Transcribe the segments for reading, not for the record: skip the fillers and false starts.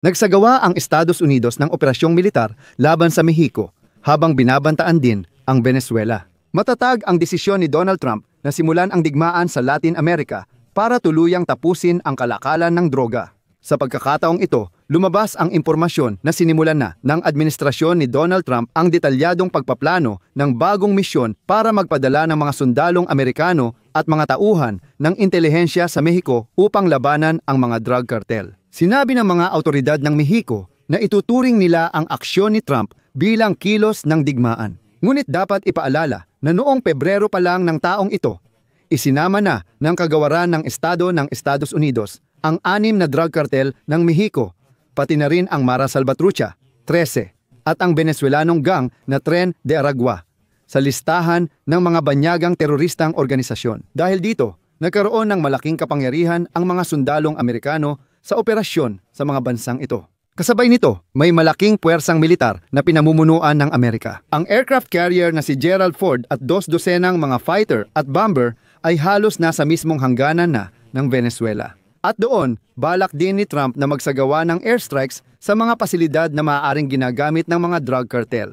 Nagsagawa ang Estados Unidos ng operasyong militar laban sa Mexico habang binabantaan din ang Venezuela. Matatag ang desisyon ni Donald Trump na simulan ang digmaan sa Latin America para tuluyang tapusin ang kalakalan ng droga. Sa pagkakataong ito, lumabas ang impormasyon na sinimulan na ng administrasyon ni Donald Trump ang detalyadong pagpaplano ng bagong misyon para magpadala ng mga sundalong Amerikano at mga tauhan ng intelihensya sa Mexico upang labanan ang mga drug cartel. Sinabi ng mga autoridad ng Mexico na ituturing nila ang aksyon ni Trump bilang kilos ng digmaan. Ngunit dapat ipaalala na noong Pebrero pa lang ng taong ito, isinama na ng kagawaran ng Estado ng Estados Unidos ang 6 na drug cartel ng Mexico, pati na rin ang Mara Salvatrucha, 13, at ang Venezuelanong gang na Tren de Aragua sa listahan ng mga banyagang teroristang organisasyon. Dahil dito, nagkaroon ng malaking kapangyarihan ang mga sundalong Amerikano sa operasyon sa mga bansang ito. Kasabay nito, may malaking puwersang militar na pinamumunuan ng Amerika. Ang aircraft carrier na si Gerald Ford at 2 dosenang mga fighter at bomber ay halos nasa mismong hangganan na ng Venezuela. At doon, balak din ni Trump na magsagawa ng airstrikes sa mga pasilidad na maaaring ginagamit ng mga drug cartel.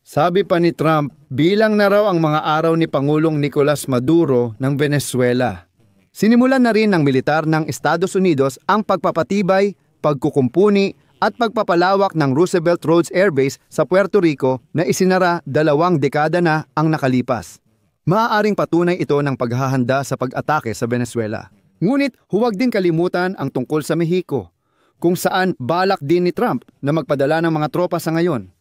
Sabi pa ni Trump, bilang na raw ang mga araw ni Pangulong Nicolas Maduro ng Venezuela. Sinimulan na rin ng militar ng Estados Unidos ang pagpapatibay, pagkukumpuni at pagpapalawak ng Roosevelt Roads Air Base sa Puerto Rico na isinara 2 dekada na ang nakalipas. Maaaring patunay ito ng paghahanda sa pag-atake sa Venezuela. Ngunit huwag din kalimutan ang tungkol sa Mexico, kung saan balak din ni Trump na magpadala ng mga tropa sa ngayon.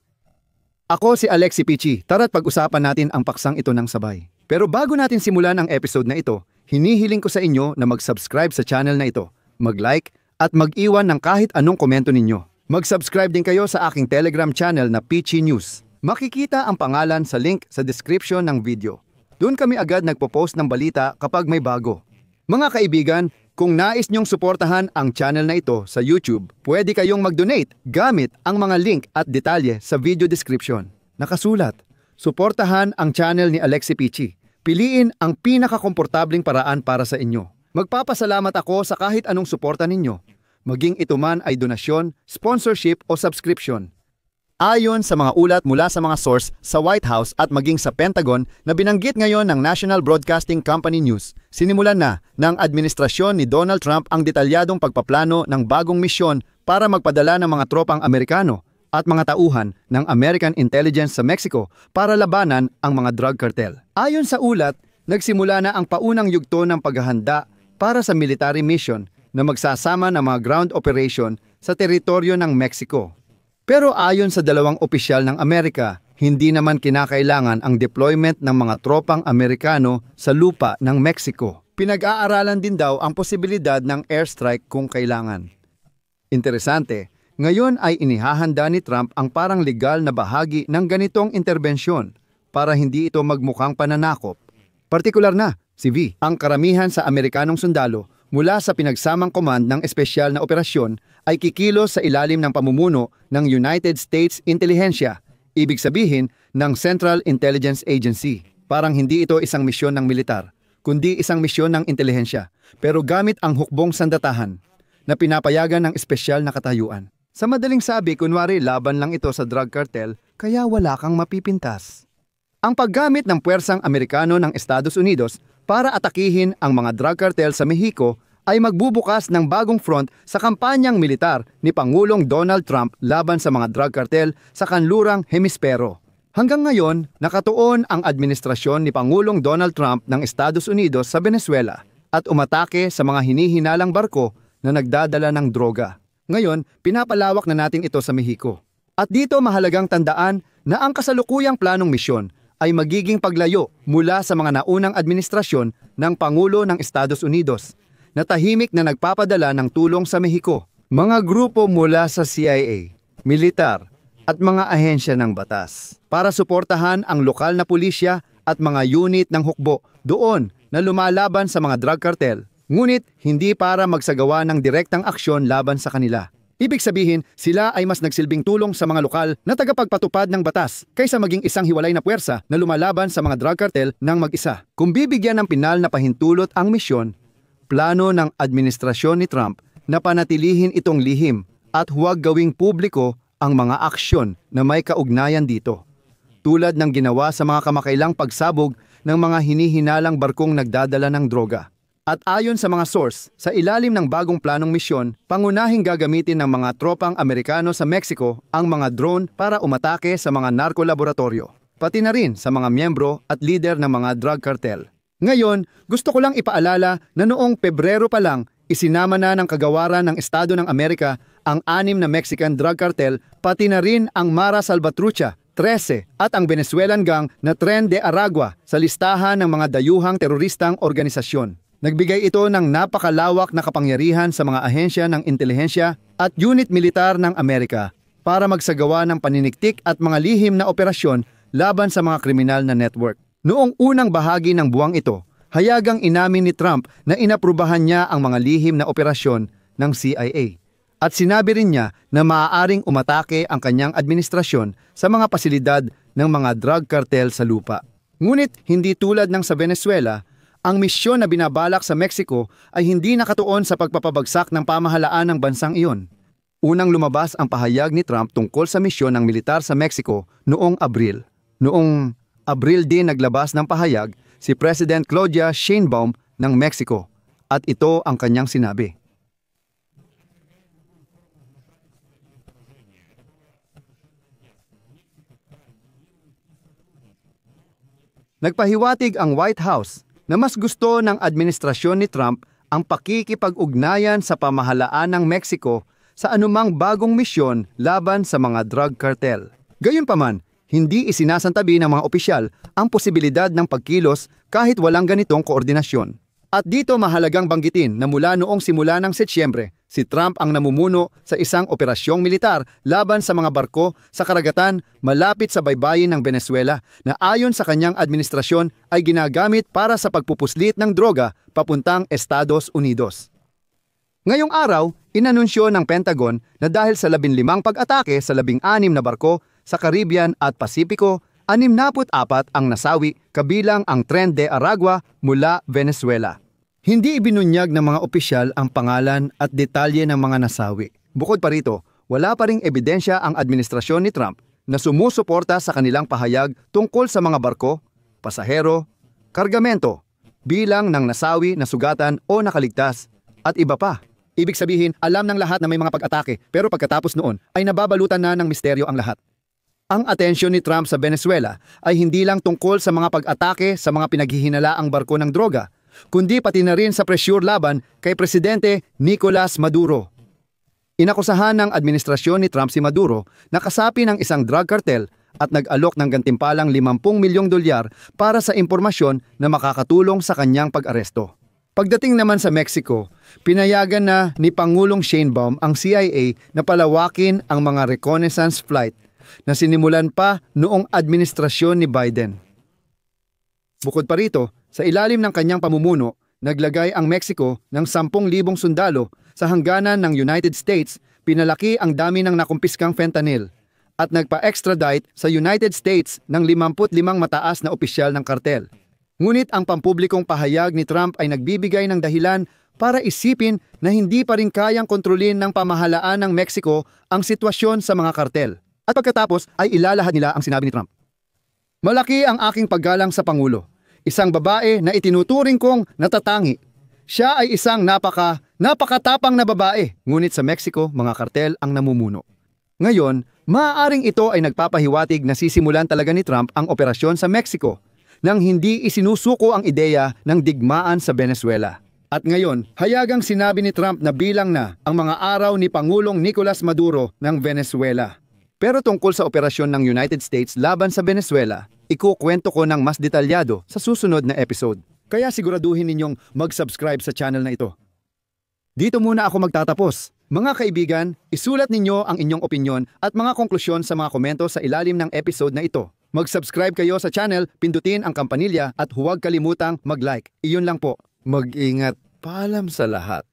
Ako si Alexi Pichi, tara't pag-usapan natin ang paksang ito ng sabay. Pero bago natin simulan ang episode na ito, hinihiling ko sa inyo na mag-subscribe sa channel na ito, mag-like at mag-iwan ng kahit anong komento ninyo. Mag-subscribe din kayo sa aking Telegram channel na Pichi News. Makikita ang pangalan sa link sa description ng video. Doon kami agad nagpo-post ng balita kapag may bago. Mga kaibigan, kung nais nyong suportahan ang channel na ito sa YouTube, pwede kayong mag-donate gamit ang mga link at detalye sa video description. Nakasulat, suportahan ang channel ni Alexi Pichi. Piliin ang pinakakomportabling paraan para sa inyo. Magpapasalamat ako sa kahit anong suporta ninyo, maging ito man ay donasyon, sponsorship o subscription. Ayon sa mga ulat mula sa mga source sa White House at maging sa Pentagon na binanggit ngayon ng National Broadcasting Company News, sinimulan na ng administrasyon ni Donald Trump ang detalyadong pagpaplano ng bagong misyon para magpadala ng mga tropang Amerikano at mga tauhan ng American Intelligence sa Mexico para labanan ang mga drug cartel. Ayon sa ulat, nagsimula na ang paunang yugto ng paghahanda para sa military mission na magsasama ng mga ground operation sa teritoryo ng Mexico. Pero ayon sa 2 opisyal ng Amerika, hindi naman kinakailangan ang deployment ng mga tropang Amerikano sa lupa ng Mexico. Pinag-aaralan din daw ang posibilidad ng airstrike kung kailangan. Interesante, ngayon ay inihahanda ni Trump ang parang legal na bahagi ng ganitong interbensyon para hindi ito magmukhang pananakop. Partikular na, si V, ang karamihan sa Amerikanong sundalo mula sa pinagsamang command ng espesyal na operasyon ay kikilos sa ilalim ng pamumuno ng United States Intelligence, ibig sabihin ng Central Intelligence Agency. Parang hindi ito isang misyon ng militar, kundi isang misyon ng intelihensya, pero gamit ang hukbong sandatahan na pinapayagan ng espesyal na katayuan. Sa madaling sabi, kunwari laban lang ito sa drug cartel, kaya wala kang mapipintas. Ang paggamit ng puwersang Amerikano ng Estados Unidos para atakihin ang mga drug cartel sa Mexico ay magbubukas ng bagong front sa kampanyang militar ni Pangulong Donald Trump laban sa mga drug cartel sa kanlurang hemispero. Hanggang ngayon, nakatuon ang administrasyon ni Pangulong Donald Trump ng Estados Unidos sa Venezuela at umatake sa mga hinihinalang barko na nagdadala ng droga. Ngayon, pinapalawak na natin ito sa Mexico. At dito mahalagang tandaan na ang kasalukuyang planong misyon ay magiging paglayo mula sa mga naunang administrasyon ng Pangulo ng Estados Unidos na tahimik na nagpapadala ng tulong sa Mexico. Mga grupo mula sa CIA, militar at mga ahensya ng batas para suportahan ang lokal na pulisya at mga unit ng hukbo doon na lumalaban sa mga drug cartel, ngunit hindi para magsagawa ng direktang aksyon laban sa kanila. Ibig sabihin, sila ay mas nagsilbing tulong sa mga lokal na tagapagpatupad ng batas kaysa maging isang hiwalay na puwersa na lumalaban sa mga drug cartel ng mag-isa. Kung bibigyan ng pinal na pahintulot ang misyon, plano ng administrasyon ni Trump na panatilihin itong lihim at huwag gawing publiko ang mga aksyon na may kaugnayan dito. Tulad ng ginawa sa mga kamakailang pagsabog ng mga hinihinalang barkong nagdadala ng droga. At ayon sa mga source, sa ilalim ng bagong planong misyon, pangunahing gagamitin ng mga tropang Amerikano sa Mexico ang mga drone para umatake sa mga narko-laboratorio, pati na rin sa mga miyembro at leader ng mga drug cartel. Ngayon, gusto ko lang ipaalala na noong Pebrero pa lang, isinama na ng kagawaran ng Estado ng Amerika ang 6 na Mexican drug cartel, pati na rin ang Mara Salvatrucha, 13 at ang Venezuelan gang na Tren de Aragua sa listahan ng mga dayuhang teroristang organisasyon. Nagbigay ito ng napakalawak na kapangyarihan sa mga ahensya ng intelihensya at unit militar ng Amerika para magsagawa ng paniniktik at mga lihim na operasyon laban sa mga kriminal na network. Noong unang bahagi ng buwang ito, hayagang inamin ni Trump na inaprubahan niya ang mga lihim na operasyon ng CIA. At sinabi rin niya na maaaring umatake ang kanyang administrasyon sa mga pasilidad ng mga drug cartel sa lupa. Ngunit hindi tulad ng sa Venezuela, ang misyon na binabalak sa Mexico ay hindi nakatuon sa pagpapabagsak ng pamahalaan ng bansang iyon. Unang lumabas ang pahayag ni Trump tungkol sa misyon ng militar sa Mexico noong Abril. Noong Abril din naglabas ng pahayag si President Claudia Sheinbaum ng Mexico at ito ang kanyang sinabi. Nagpahiwatig ang White House na mas gusto ng administrasyon ni Trump ang pakikipag-ugnayan sa pamahalaan ng Mexico sa anumang bagong misyon laban sa mga drug cartel. Gayunpaman, hindi isinasantabi ng mga opisyal ang posibilidad ng pagkilos kahit walang ganitong koordinasyon. At dito mahalagang banggitin na mula noong simula ng Setyembre, si Trump ang namumuno sa isang operasyong militar laban sa mga barko sa karagatan malapit sa baybayin ng Venezuela na ayon sa kanyang administrasyon ay ginagamit para sa pagpupuslit ng droga papuntang Estados Unidos. Ngayong araw, inanunsyo ng Pentagon na dahil sa 15 pag-atake sa 16 na barko sa Caribbean at Pasipiko, 64 ang nasawi kabilang ang Tren de Aragua mula Venezuela. Hindi ibinunyag ng mga opisyal ang pangalan at detalye ng mga nasawi. Bukod pa rito, wala pa ring ebidensya ang administrasyon ni Trump na sumusuporta sa kanilang pahayag tungkol sa mga barko, pasahero, kargamento, bilang ng nasawi, nasugatan o nakaligtas, at iba pa. Ibig sabihin, alam ng lahat na may mga pag-atake pero pagkatapos noon ay nababalutan na ng misteryo ang lahat. Ang atensyon ni Trump sa Venezuela ay hindi lang tungkol sa mga pag-atake sa mga pinaghihinalaang barko ng droga, kundi pati na rin sa presyur laban kay Presidente Nicolas Maduro. Inakusahan ng administrasyon ni Trump si Maduro na kasapi ng isang drug cartel at nag-alok ng gantimpalang $50 milyong para sa impormasyon na makakatulong sa kanyang pag-aresto. Pagdating naman sa Mexico, pinayagan na ni Pangulong Sheinbaum ang CIA na palawakin ang mga reconnaissance flight na sinimulan pa noong administrasyon ni Biden. Bukod pa rito, sa ilalim ng kanyang pamumuno, naglagay ang Mexico ng 10,000 sundalo sa hangganan ng United States, pinalaki ang dami ng nakumpiskang fentanyl, at nagpa-extradite sa United States ng 55 mataas na opisyal ng kartel. Ngunit ang pampublikong pahayag ni Trump ay nagbibigay ng dahilan para isipin na hindi pa rin kayang kontrolin ng pamahalaan ng Mexico ang sitwasyon sa mga kartel. At pagkatapos ay ilalahad nila ang sinabi ni Trump. Malaki ang aking paggalang sa Pangulo, isang babae na itinuturing kong natatangi. Siya ay isang napakatapang na babae, ngunit sa Mexico, mga kartel ang namumuno. Ngayon, maaaring ito ay nagpapahiwatig na sisimulan talaga ni Trump ang operasyon sa Mexico nang hindi isinusuko ang ideya ng digmaan sa Venezuela. At ngayon, hayagang sinabi ni Trump na bilang na ang mga araw ni Pangulong Nicolas Maduro ng Venezuela. Pero tungkol sa operasyon ng United States laban sa Venezuela, ikukwento ko ng mas detalyado sa susunod na episode. Kaya siguraduhin ninyong mag-subscribe sa channel na ito. Dito muna ako magtatapos. Mga kaibigan, isulat ninyo ang inyong opinyon at mga konklusyon sa mga komento sa ilalim ng episode na ito. Mag-subscribe kayo sa channel, pindutin ang kampanilya at huwag kalimutang mag-like. Iyon lang po. Mag-ingat. Paalam sa lahat.